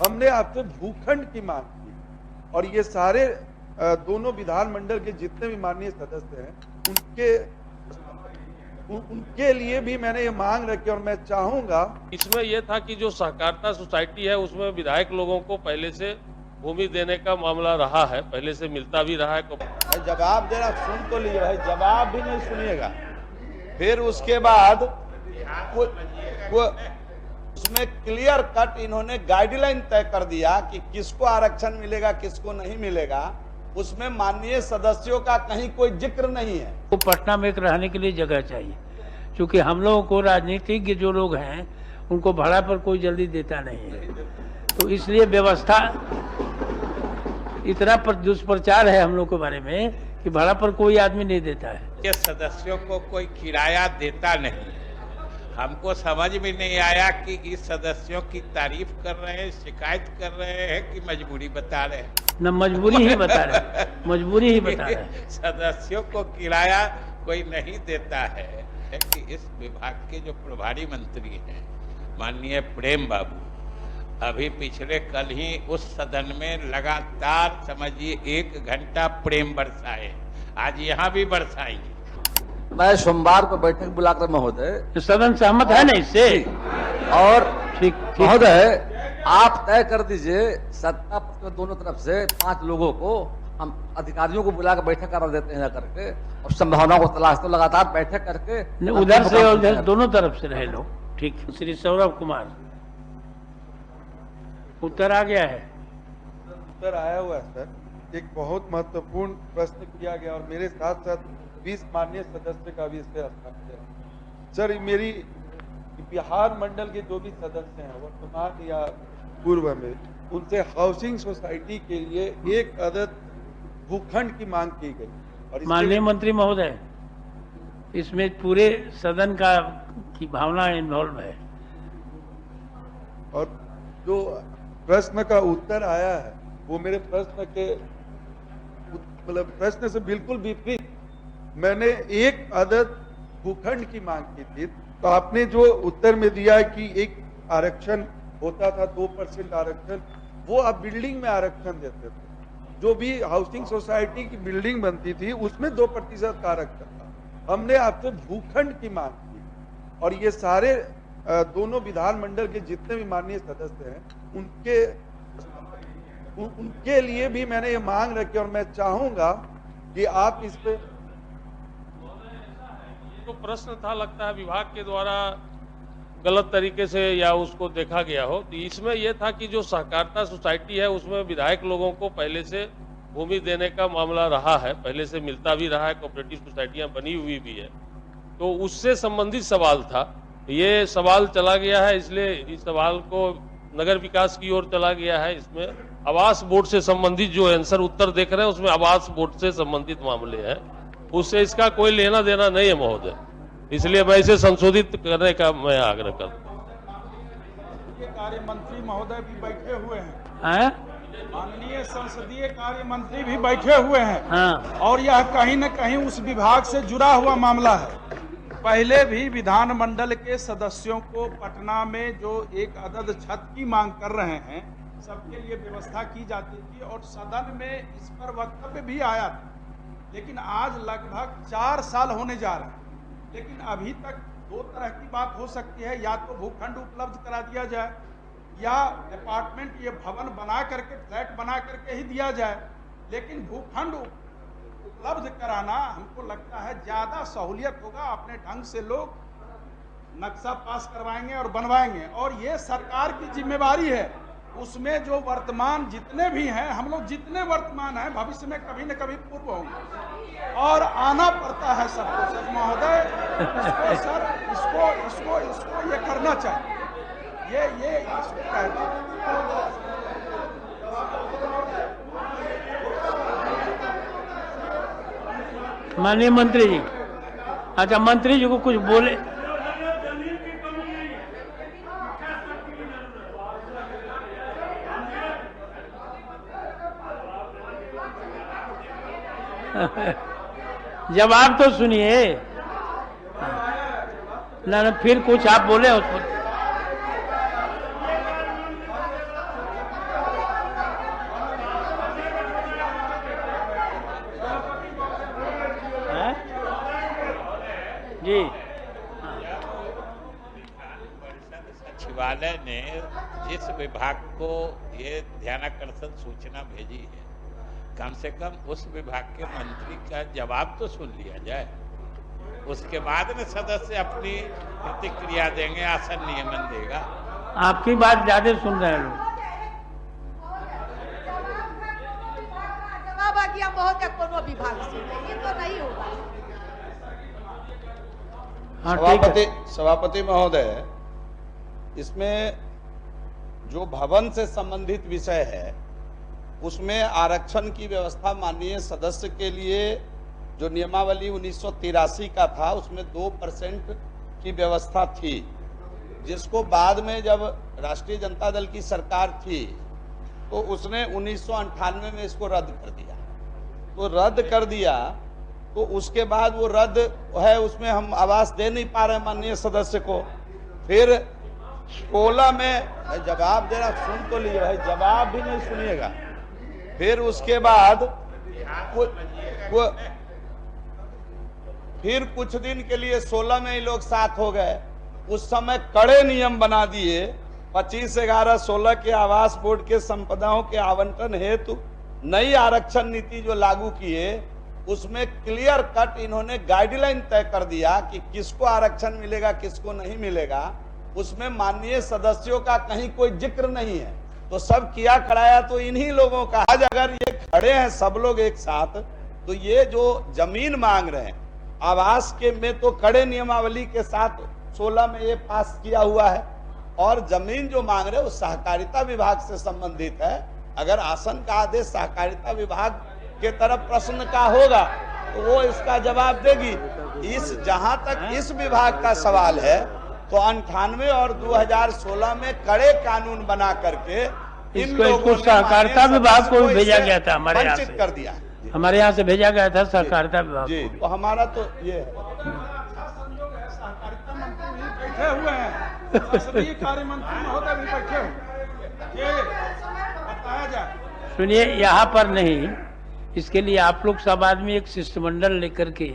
हमने आपसे भूखंड की मांग की और ये सारे दोनों विधानमंडल के जितने भी माननीय सदस्य हैं उनके लिए भी मैंने ये मांग रखी और मैं चाहूंगा। इसमें यह था कि जो सहकारिता सोसाइटी है उसमें विधायक लोगों को पहले से भूमि देने का मामला रहा है, पहले से मिलता भी रहा है। जवाब देना सुन तो लिए भाई, जवाब भी नहीं सुनिएगा। फिर उसके बाद उसमें क्लियर कट इन्होंने गाइडलाइन तय कर दिया कि किसको आरक्षण मिलेगा किसको नहीं मिलेगा। उसमें माननीय सदस्यों का कहीं कोई जिक्र नहीं है। तो पटना में एक रहने के लिए जगह चाहिए, क्योंकि हम लोगों को राजनीतिज्ञ जो लोग हैं उनको भाड़ा पर कोई जल्दी देता नहीं है, तो इसलिए व्यवस्था इतना दुष्प्रचार है हम लोग के बारे में कि भाड़ा पर कोई आदमी नहीं देता है। ये सदस्यों को कोई किराया देता नहीं। हमको समझ में नहीं आया कि इस सदस्यों की तारीफ कर रहे हैं, शिकायत कर रहे हैं कि मजबूरी बता रहे हैं। न मजबूरी ही बता रहे, मजबूरी ही बता रहे। सदस्यों को किराया कोई नहीं देता है कि इस विभाग के जो प्रभारी मंत्री हैं माननीय प्रेम बाबू, अभी पिछले कल ही उस सदन में लगातार समझिए 1 घंटा प्रेम बरसाए, आज यहाँ भी बरसाएंगे। मैं सोमवार को बैठक बुलाकर महोदय, सदन सहमत है ना इससे? और ठीक महोदय आप तय कर दीजिए सत्ता पक्ष में दोनों तरफ से 5 लोगों को हम अधिकारियों को बुलाकर बैठक करा देते हैं करके, और संभावनाओं को तलाश तो लगातार बैठक करके उधर से और उधर दोनों तरफ से रहे लोग। ठीक। श्री सौरभ कुमार, उत्तर आ गया है? उत्तर आया हुआ है सर। एक बहुत महत्वपूर्ण प्रश्न किया गया और मेरे साथ साथ 20 माननीय सदस्य का भी इस पे हस्ताक्षर है। सर मेरी बिहार मंडल के जो भी सदस्य हैं वर्तमान या पूर्व में, उनसे हाउसिंग सोसाइटी के लिए 1 अदद भूखंड की मांग की गई। और माननीय मंत्री महोदय, इसमें पूरे सदन का की भावना इन्वॉल्व है। और जो प्रश्न का उत्तर आया है वो मेरे प्रश्न के मतलब प्रश्न से बिल्कुल विपरीत। मैंने 1 अदद भूखंड की मांग की थी, तो आपने जो उत्तर में दिया है कि एक आरक्षण होता था 2% आरक्षण, वो आप बिल्डिंग में आरक्षण देते थे। जो भी हाउसिंग सोसाइटी की बिल्डिंग बनती थी उसमें 2% का आरक्षण था। हमने आपसे भूखंड की मांग की और ये सारे दोनों विधानमंडल के जितने भी माननीय सदस्य हैं उनके लिए भी मैंने ये मांग रखी और मैं चाहूंगा कि आप इस पे तो प्रश्न था, लगता है विभाग के द्वारा गलत तरीके से या उसको देखा गया हो। तो इसमें यह था कि जो सहकारिता सोसाइटी है उसमें विधायक लोगों को पहले से भूमि देने का मामला रहा है, पहले से मिलता भी रहा है, कोऑपरेटिव सोसाइटियां बनी हुई भी है, तो उससे संबंधित सवाल था। ये सवाल चला गया है, इसलिए इस सवाल को नगर विकास की ओर चला गया है। इसमें आवास बोर्ड से संबंधित जो आंसर उत्तर देख रहे हैं उसमें आवास बोर्ड से संबंधित मामले हैं, उससे इसका कोई लेना देना नहीं है महोदय, इसलिए मैं इसे संशोधित करने का मैं आग्रह करता हूँ। कार्य मंत्री महोदय भी बैठे हुए हैं, माननीय संसदीय कार्य मंत्री भी बैठे हुए हैं। हाँ। और यह कहीं न कहीं उस विभाग से जुड़ा हुआ मामला है। पहले भी विधानमंडल के सदस्यों को पटना में जो 1 अदद छत की मांग कर रहे हैं सबके लिए व्यवस्था की जाती थी और सदन में इस पर वक्तव्य भी आया था, लेकिन आज लगभग 4 साल होने जा रहे हैं, लेकिन अभी तक 2 तरह की बात हो सकती है, या तो भूखंड उपलब्ध करा दिया जाए या अपार्टमेंट ये भवन बना करके फ्लैट बना करके ही दिया जाए। लेकिन भूखंड उपलब्ध कराना हमको लगता है ज्यादा सहूलियत होगा। अपने ढंग से लोग नक्शा पास करवाएंगे और बनवाएंगे, और ये सरकार की जिम्मेवारी है। उसमें जो वर्तमान जितने भी हैं, हम लोग जितने वर्तमान हैं भविष्य में कभी न कभी पूर्व होंगे और आना पड़ता है सबको। सर महोदय इसको सर इसको ये करना चाहिए, ये इसको कहते हैं। माननीय मंत्री जी, अच्छा मंत्री जी को कुछ बोले। जवाब तो सुनिए ना, फिर कुछ आप बोले उसको। सचिवालय ने जिस विभाग को ये ध्यानाकर्षण सूचना भेजी है, कम से कम उस विभाग के मंत्री का जवाब तो सुन लिया जाए। उसके बाद में सदस्य अपनी प्रतिक्रिया देंगे, आसन नियमन देगा। आपकी बात ज्यादा सुन रहे हैं लोग। जवाब आ गया महोदय, कोनो विभाग से ये तो नहीं होगा। हाँ, ठीक है। सभापति महोदय, इसमें जो भवन से संबंधित विषय है उसमें आरक्षण की व्यवस्था माननीय सदस्य के लिए जो नियमावली 1983 का था उसमें 2% की व्यवस्था थी, जिसको बाद में जब राष्ट्रीय जनता दल की सरकार थी तो उसने 1998 में इसको रद्द कर दिया। तो रद्द कर दिया तो उसके बाद वो रद्द है, उसमें हम आवास दे नहीं पा रहे माननीय सदस्य को। फिर 16 में जवाब दे रहा, सुन तो लिए भाई, जवाब भी नहीं सुनिएगा। फिर उसके बाद फिर कुछ दिन के लिए 16 में ही लोग साथ हो गए। उस समय कड़े नियम बना दिए, 25/11/16 के आवास बोर्ड के संपदाओं के आवंटन हेतु नई आरक्षण नीति जो लागू किए उसमें क्लियर कट इन्होंने गाइडलाइन तय कर दिया कि किसको आरक्षण मिलेगा किसको नहीं मिलेगा। उसमें माननीय सदस्यों का कहीं कोई जिक्र नहीं है। तो सब किया कराया तो इन्हीं लोगों का। आज अगर ये खड़े हैं सब लोग एक साथ, तो ये जो जमीन मांग रहे हैं आवास के में तो कड़े नियमावली के साथ 16 में ये पास किया हुआ है, और जमीन जो मांग रहे हैं वो सहकारिता विभाग से संबंधित है। अगर आसन का आदेश सहकारिता विभाग के तरफ प्रश्न का होगा तो वो इसका जवाब देगी। इस जहां तक इस विभाग का सवाल है तो 98 और 2016 में कड़े कानून बना करके इसको सहकारिता विभाग को भी भेजा गया था, हमारे यहाँ से कर दिया। हमारे यहाँ से भेजा गया था सहकारिता विभाग जी, को। तो हमारा तो ये है। सहकारिता मंत्री भी बैठे हुए हैं, संसदीय कार्य मंत्री महोदय भी बैठे हुए, ये बताया जाए। सुनिए, यहाँ पर नहीं, इसके लिए आप लोग सब आदमी एक शिष्टमंडल लेकर के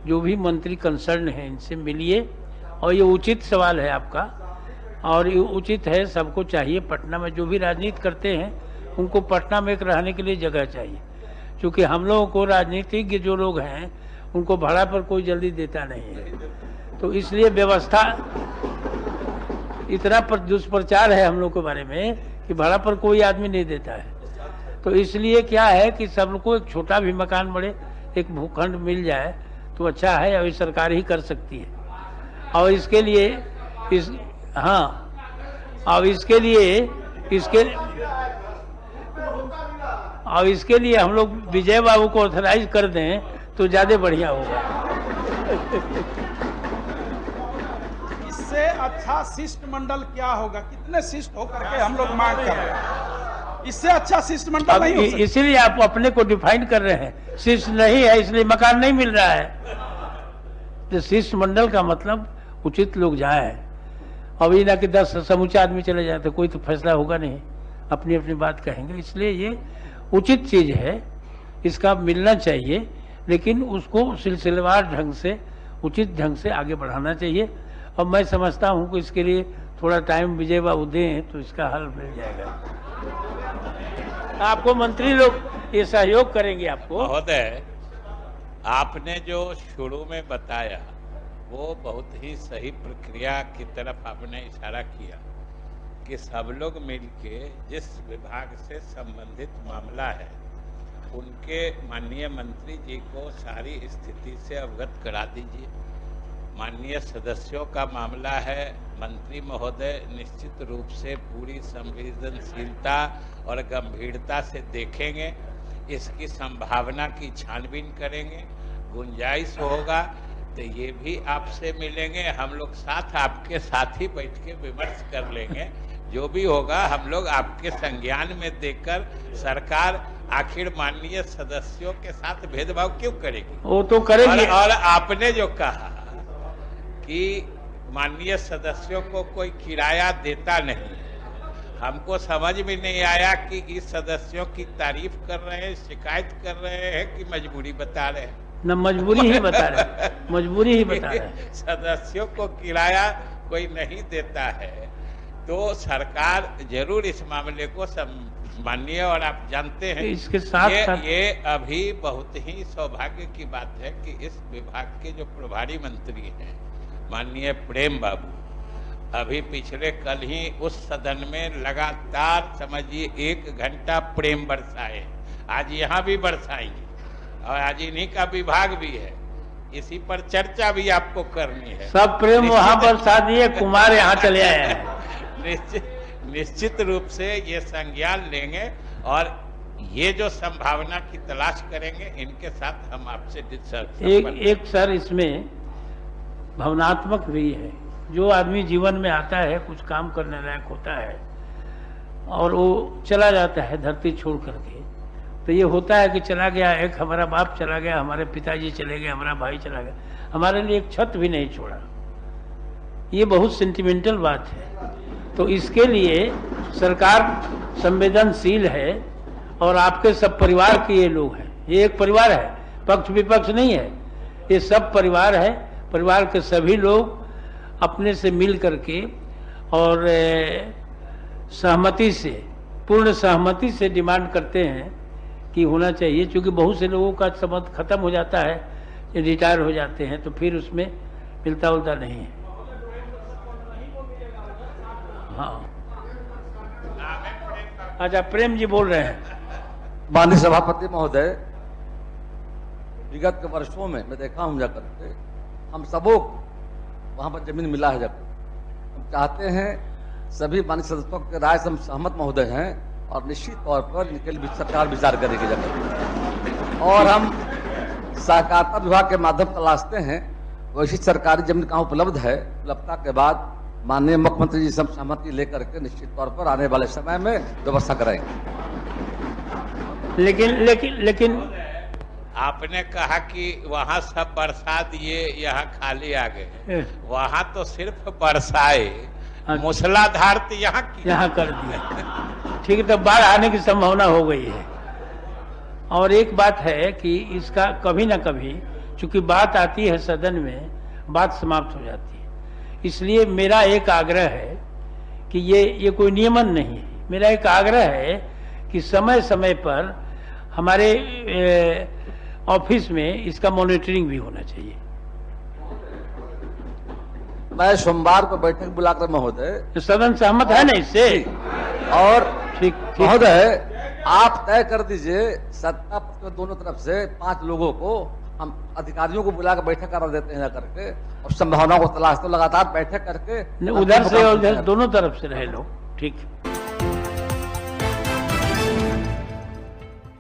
जो भी मंत्री कंसर्न है इनसे मिलिए, और ये उचित सवाल है आपका, और ये उचित है, सबको चाहिए। पटना में जो भी राजनीति करते हैं उनको पटना में एक रहने के लिए जगह चाहिए, क्योंकि हम लोगों को राजनीतिज्ञ जो लोग हैं उनको भाड़ा पर कोई जल्दी देता नहीं है। तो इसलिए व्यवस्था, इतना दुष्प्रचार है हम लोग के बारे में कि भाड़ा पर कोई आदमी नहीं देता है। तो इसलिए क्या है कि सबको एक छोटा भी मकान बड़े, एक भूखंड मिल जाए तो अच्छा है, और सरकार ही कर सकती है। और इसके लिए इसके लिए हम लोग विजय बाबू को ऑथराइज कर दें तो ज्यादा बढ़िया होगा। इससे अच्छा शिष्टमंडल क्या होगा? कितने शिष्ट होकर के हम लोग मांग कर रहे हैं, इससे अच्छा शिष्टमंडल नहीं हो सकता। इसीलिए आप अपने को डिफाइन कर रहे हैं, शिष्ट नहीं है इसलिए मकान नहीं मिल रहा है। तो शिष्टमंडल का मतलब उचित लोग जाए। अभी ना कि 10 समूचा आदमी चले जाए तो कोई तो फैसला होगा नहीं, अपनी अपनी बात कहेंगे। इसलिए ये उचित चीज है, इसका मिलना चाहिए, लेकिन उसको सिलसिलेवार ढंग से, उचित ढंग से आगे बढ़ाना चाहिए। और मैं समझता हूं कि इसके लिए थोड़ा टाइम विजय बाबू दें तो इसका हल मिल जाएगा। आपको मंत्री लोग ये सहयोग करेंगे आपको। महोदय, आपने जो शुरू में बताया वो बहुत ही सही प्रक्रिया की तरफ आपने इशारा किया कि सब लोग मिलके जिस विभाग से संबंधित मामला है उनके माननीय मंत्री जी को सारी स्थिति से अवगत करा दीजिए। माननीय सदस्यों का मामला है, मंत्री महोदय निश्चित रूप से पूरी संवेदनशीलता और गंभीरता से देखेंगे, इसकी संभावना की छानबीन करेंगे। गुंजाइश होगा तो ये भी आपसे मिलेंगे, हम लोग साथ आपके साथ ही बैठ के विमर्श कर लेंगे। जो भी होगा हम लोग आपके संज्ञान में देकर, सरकार आखिर माननीय सदस्यों के साथ भेदभाव क्यों करेगी? वो तो करेगी। और आपने जो कहा कि माननीय सदस्यों को कोई किराया देता नहीं, हमको समझ में नहीं आया कि इस सदस्यों की तारीफ कर रहे हैं, शिकायत कर रहे हैं कि मजबूरी बता रहे हैं। न मजबूरी ही बता रहे, मजबूरी ही बता रहे। सदस्यों को किराया कोई नहीं देता है तो सरकार जरूर इस मामले को मानिए। और आप जानते हैं इसके साथ ये अभी बहुत ही सौभाग्य की बात है कि इस विभाग के जो प्रभारी मंत्री हैं माननीय प्रेम बाबू अभी पिछले कल ही उस सदन में लगातार समझिए 1 घंटा प्रेम बरसाए। आज यहाँ भी बरसाएंगे और आज इन्हीं का विभाग भी है, इसी पर चर्चा भी आपको करनी है। सब प्रेम वहां बरसा दिए, कुमार यहाँ चले आए हैं। निश्चित रूप से ये संज्ञान लेंगे और ये जो संभावना की तलाश करेंगे इनके साथ हम आपसे एक सर इसमें भावनात्मक भी है। जो आदमी जीवन में आता है कुछ काम करने लायक होता है और वो चला जाता है धरती छोड़ करके, तो ये होता है कि चला गया, एक हमारा बाप चला गया, हमारे पिताजी चले गए, हमारा भाई चला गया, हमारे लिए एक छत भी नहीं छोड़ा। ये बहुत सेंटिमेंटल बात है। तो इसके लिए सरकार संवेदनशील है और आपके सब परिवार के ये लोग हैं। ये एक परिवार है, पक्ष विपक्ष नहीं है, ये सब परिवार है। परिवार के सभी लोग अपने से मिल करके और सहमति से, पूर्ण सहमति से डिमांड करते हैं कि होना चाहिए, क्योंकि बहुत से लोगों का संबंध खत्म हो जाता है, रिटायर हो जाते हैं, तो फिर उसमें मिलता उलता नहीं है। हाँ, अच्छा, प्रेम जी बोल रहे हैं। माननीय सभापति महोदय, विगत के वर्षों में मैं देखा हूं जाकर के, हम सबों को वहां पर जमीन मिला है। जब हम चाहते हैं सभी माननीय सदस्यों के राय से हम सहमत महोदय हैं और निश्चित तौर पर इनके लिए सरकार विचार करेगी। जब और हम सहकारिता विभाग के माध्यम तलाशते हैं वैसी सरकारी जमीन कहाँ उपलब्ध है, उपलब्धता के बाद माननीय मुख्यमंत्री जी से सहमति लेकर के निश्चित तौर पर आने वाले समय में व्यवस्था कराएंगे। लेकिन आपने कहा कि वहां सब बरसा दिए, यहाँ खाली आ गए। वहां तो सिर्फ बरसाए, मूसलाधार तो यहाँ कर दिया। ठीक है, तो बाढ़ आने की संभावना हो गई है। और एक बात है कि इसका कभी ना कभी, चूंकि बात आती है सदन में, बात समाप्त हो जाती है। इसलिए मेरा एक आग्रह है कि ये कोई नियमन नहीं है, मेरा एक आग्रह है कि समय समय पर हमारे ऑफिस में इसका मॉनिटरिंग भी होना चाहिए। मैं सोमवार को बैठक बुलाकर महोदय, सदन सहमत है ना इससे? और ठीक महोदय, आप तय कर दीजिए सत्ता पक्ष दोनों तरफ से 5 लोगों को हम अधिकारियों को बुलाकर बैठक करा देते हैं करके, और संभावनाओं को तलाशते लगातार बैठक करके, उधर से और उधर दोनों तरफ से रहे लोग। ठीक।